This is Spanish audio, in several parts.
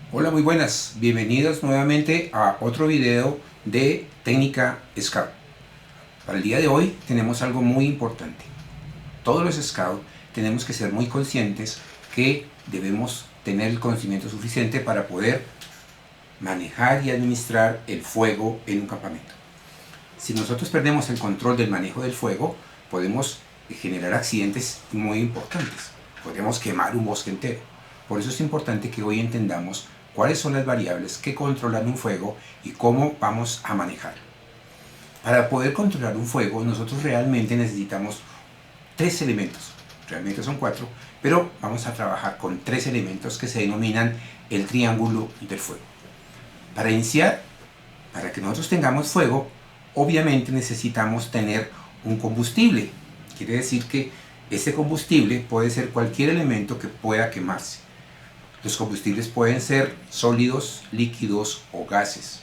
Hola, muy buenas. Bienvenidos nuevamente a otro video de técnica Scout. Para el día de hoy tenemos algo muy importante. Todos los Scouts tenemos que ser muy conscientes que debemos tener el conocimiento suficiente para poder manejar y administrar el fuego en un campamento. Si nosotros perdemos el control del manejo del fuego, podemos generar accidentes muy importantes. Podemos quemar un bosque entero. Por eso es importante que hoy entendamos cuáles son las variables que controlan un fuego y cómo vamos a manejarlo. Para poder controlar un fuego, nosotros realmente necesitamos tres elementos. Realmente son cuatro, pero vamos a trabajar con tres elementos que se denominan el triángulo del fuego. Para iniciar, para que nosotros tengamos fuego, obviamente necesitamos tener un combustible. Quiere decir que este combustible puede ser cualquier elemento que pueda quemarse. Los combustibles pueden ser sólidos, líquidos o gases.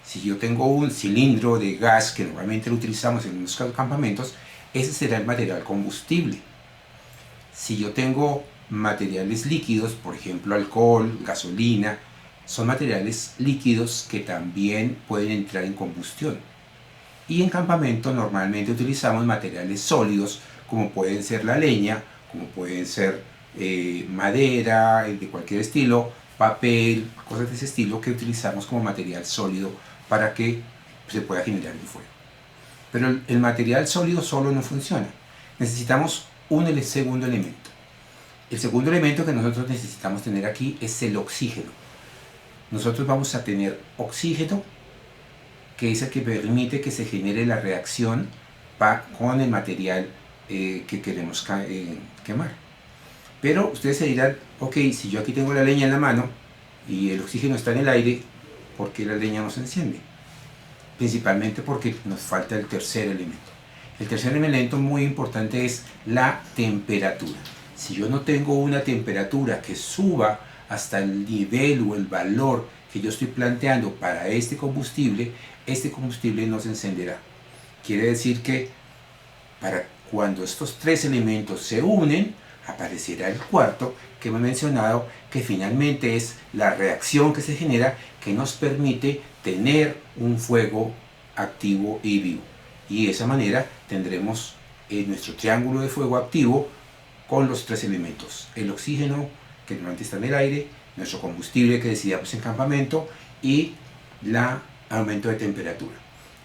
Si yo tengo un cilindro de gas que normalmente lo utilizamos en los campamentos, ese será el material combustible. Si yo tengo materiales líquidos, por ejemplo alcohol, gasolina, son materiales líquidos que también pueden entrar en combustión. Y en campamento normalmente utilizamos materiales sólidos como pueden ser la leña, como pueden ser madera de cualquier estilo, papel, cosas de ese estilo que utilizamos como material sólido para que se pueda generar el fuego. Pero el material sólido solo no funciona. Necesitamos un segundo elemento. El segundo elemento que nosotros necesitamos tener aquí es el oxígeno. Nosotros vamos a tener oxígeno, que es el que permite que se genere la reacción con el material que queremos quemar. Pero ustedes se dirán, ok, si yo aquí tengo la leña en la mano y el oxígeno está en el aire, ¿por qué la leña no se enciende? Principalmente porque nos falta el tercer elemento. El tercer elemento muy importante es la temperatura. Si yo no tengo una temperatura que suba hasta el nivel o el valor que yo estoy planteando para este combustible no se encenderá. Quiere decir que para cuando estos tres elementos se unen, aparecerá el cuarto que hemos mencionado, que finalmente es la reacción que se genera que nos permite tener un fuego activo y vivo. Y de esa manera tendremos nuestro triángulo de fuego activo con los tres elementos: el oxígeno, que normalmente está en el aire, nuestro combustible que decidamos en campamento, y el aumento de temperatura.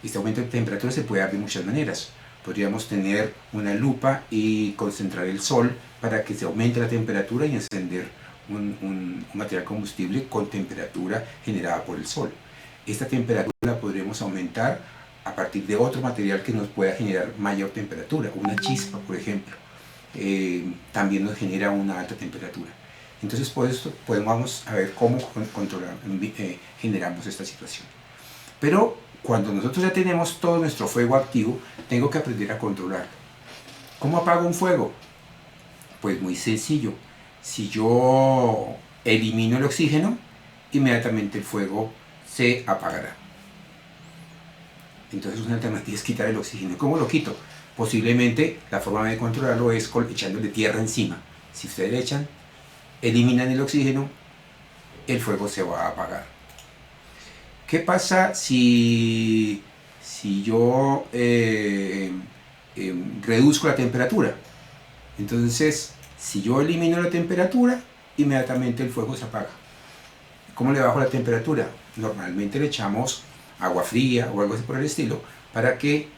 Este aumento de temperatura se puede dar de muchas maneras. Podríamos tener una lupa y concentrar el sol para que se aumente la temperatura y encender un material combustible con temperatura generada por el sol. Esta temperatura la podremos aumentar a partir de otro material que nos pueda generar mayor temperatura. Una chispa, por ejemplo, también nos genera una alta temperatura. Entonces, por esto vamos a ver cómo generamos esta situación. Pero cuando nosotros ya tenemos todo nuestro fuego activo, tengo que aprender a controlarlo. ¿Cómo apago un fuego? Pues muy sencillo. Si yo elimino el oxígeno, inmediatamente el fuego se apagará. Entonces una alternativa es quitar el oxígeno. ¿Cómo lo quito? Posiblemente la forma de controlarlo es echándole tierra encima. Si ustedes le echan, eliminan el oxígeno, el fuego se va a apagar. ¿Qué pasa si yo reduzco la temperatura? Entonces, si yo elimino la temperatura, inmediatamente el fuego se apaga. ¿Cómo le bajo la temperatura? Normalmente le echamos agua fría o algo así por el estilo para que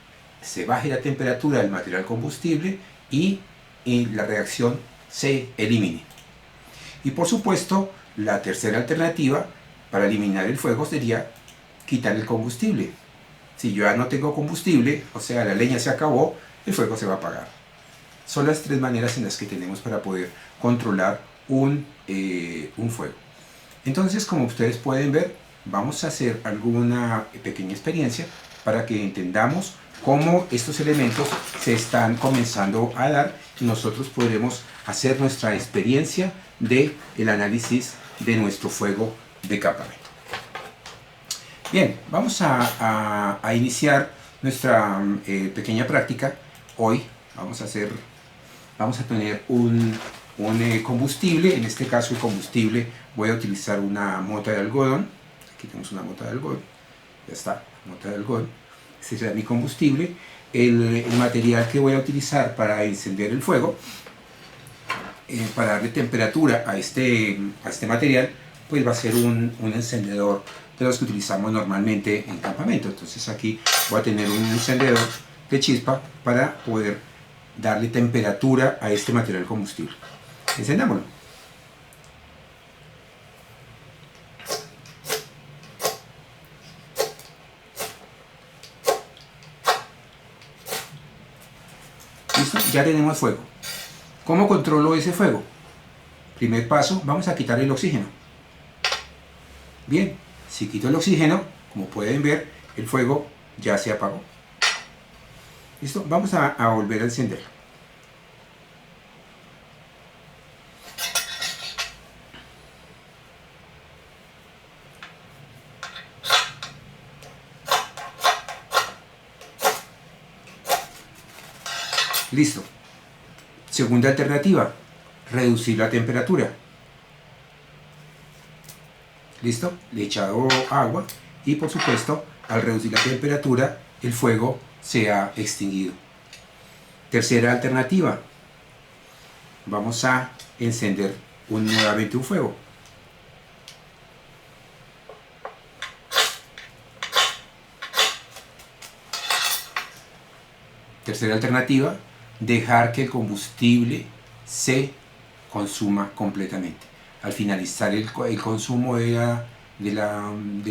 se baje la temperatura del material combustible y la reacción se elimine. Y por supuesto, la tercera alternativa para eliminar el fuego sería quitar el combustible. Si yo ya no tengo combustible, o sea, la leña se acabó, el fuego se va a apagar. Son las tres maneras en las que tenemos para poder controlar un fuego. Entonces, como ustedes pueden ver, vamos a hacer alguna pequeña experiencia para que entendamos cómo estos elementos se están comenzando a dar y nosotros podremos hacer nuestra experiencia del análisis de nuestro fuego de campamento. Bien, vamos a iniciar nuestra pequeña práctica. Hoy vamos a tener un un combustible. En este caso el combustible voy a utilizar una mota de algodón. Aquí tenemos una mota de algodón, ya está, mota de algodón. Este será mi combustible. El material que voy a utilizar para encender el fuego, para darle temperatura a este material, pues va a ser un encendedor de los que utilizamos normalmente en campamento. Entonces aquí voy a tener un encendedor de chispa para poder darle temperatura a este material combustible. Encendámoslo. ¿Listo? Ya tenemos fuego. ¿Cómo controlo ese fuego? Primer paso, vamos a quitar el oxígeno. Bien, si quito el oxígeno, como pueden ver, el fuego ya se apagó. ¿Listo? Vamos a volver a encenderlo. Listo. Segunda alternativa, reducir la temperatura. ¿Listo? Le he echado agua y por supuesto al reducir la temperatura el fuego se ha extinguido. Tercera alternativa, vamos a encender nuevamente un fuego. Tercera alternativa, dejar que el combustible se consuma completamente. Al finalizar el consumo del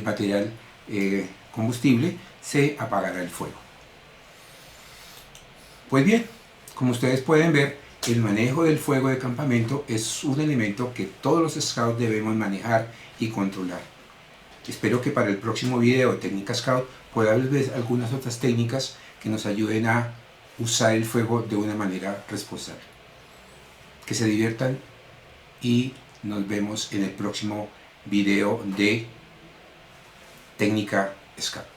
material combustible, se apagará el fuego. Pues bien, como ustedes pueden ver, el manejo del fuego de campamento es un elemento que todos los scouts debemos manejar y controlar. Espero que para el próximo video de Técnica Scout pueda haber algunas otras técnicas que nos ayuden a usar el fuego de una manera responsable. Que se diviertan y nos vemos en el próximo video de Técnica Scout.